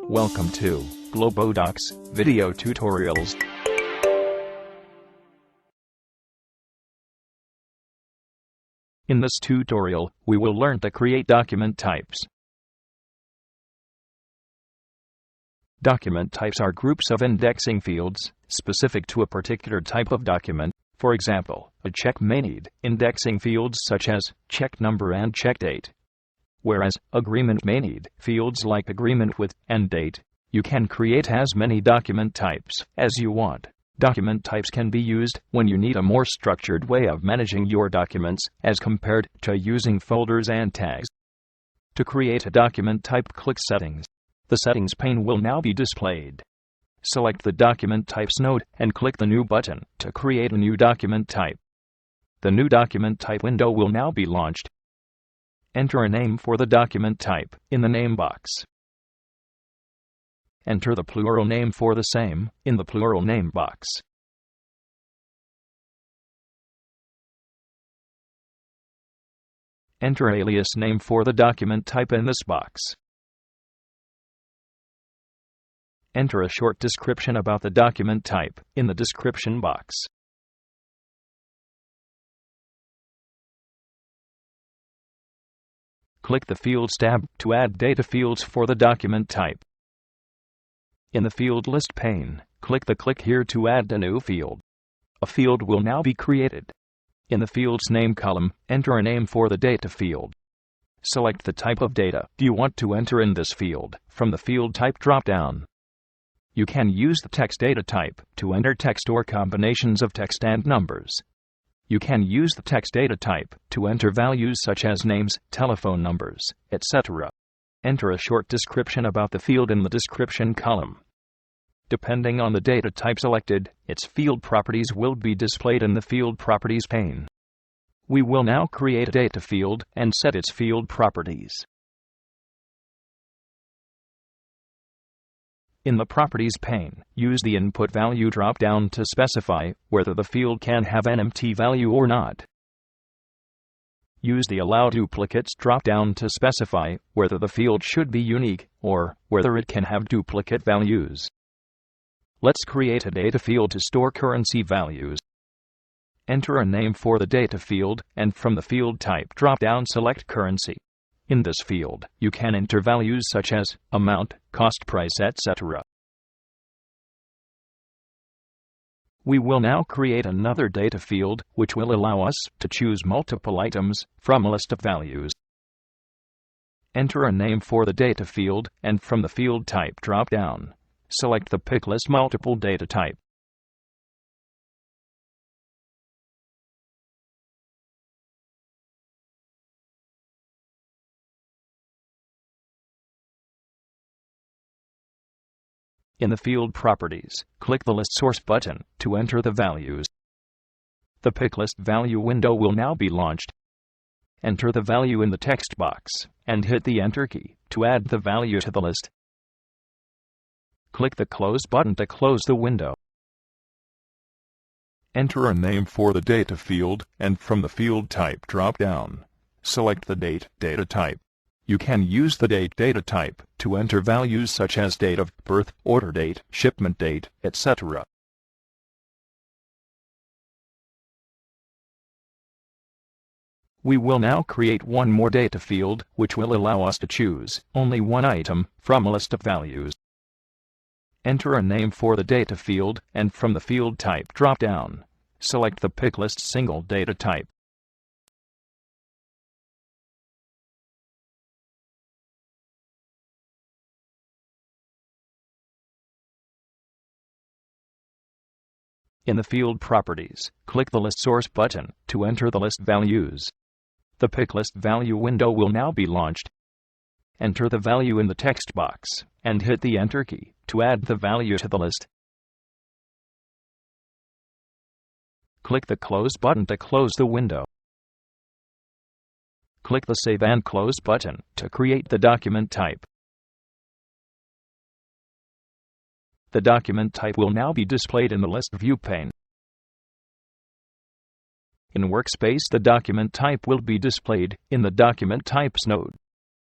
Welcome to Globodox Video Tutorials. In this tutorial, we will learn to create document types. Document types are groups of indexing fields specific to a particular type of document. For example, a check may need indexing fields such as check number and check date, whereas agreement may need fields like agreement with and date. You can create as many document types as you want. Document types can be used when you need a more structured way of managing your documents as compared to using folders and tags. To create a document type, click Settings. The Settings pane will now be displayed. Select the Document Types node and click the New button to create a new document type. The new document type window will now be launched. Enter a name for the document type in the name box. Enter the plural name for the same in the plural name box. Enter alias name for the document type in this box. Enter a short description about the document type in the description box. Click the Fields tab to add data fields for the document type. In the Field List pane, click here to add a new field. A field will now be created. In the Field's Name column, enter a name for the data field. Select the type of data you want to enter in this field from the Field Type drop-down. You can use the text data type to enter text or combinations of text and numbers. You can use the text data type to enter values such as names, telephone numbers, etc. Enter a short description about the field in the description column. Depending on the data type selected, its field properties will be displayed in the Field Properties pane. We will now create a data field and set its field properties. In the Properties pane, use the Input Value drop-down to specify whether the field can have an empty value or not. Use the Allow Duplicates drop-down to specify whether the field should be unique or whether it can have duplicate values. Let's create a data field to store currency values. Enter a name for the data field and from the Field Type drop-down select Currency. In this field, you can enter values such as amount, cost price, etc. We will now create another data field which will allow us to choose multiple items from a list of values. Enter a name for the data field and from the Field Type drop-down, select the Picklist Multiple data type. In the Field Properties, click the List Source button to enter the values. The Picklist Value window will now be launched. Enter the value in the text box and hit the Enter key to add the value to the list. Click the Close button to close the window. Enter a name for the data field and from the Field Type drop-down, select the Date data type. You can use the Date data type to enter values such as date of birth, order date, shipment date, etc. We will now create one more data field which will allow us to choose only one item from a list of values. Enter a name for the data field and from the Field Type drop-down, select the Picklist Single data type. In the Field Properties, click the List Source button to enter the list values. The Picklist Value window will now be launched. Enter the value in the text box and hit the Enter key to add the value to the list. Click the Close button to close the window. Click the Save and Close button to create the document type. The document type will now be displayed in the List View pane. In Workspace, the document type will be displayed in the Document Types node.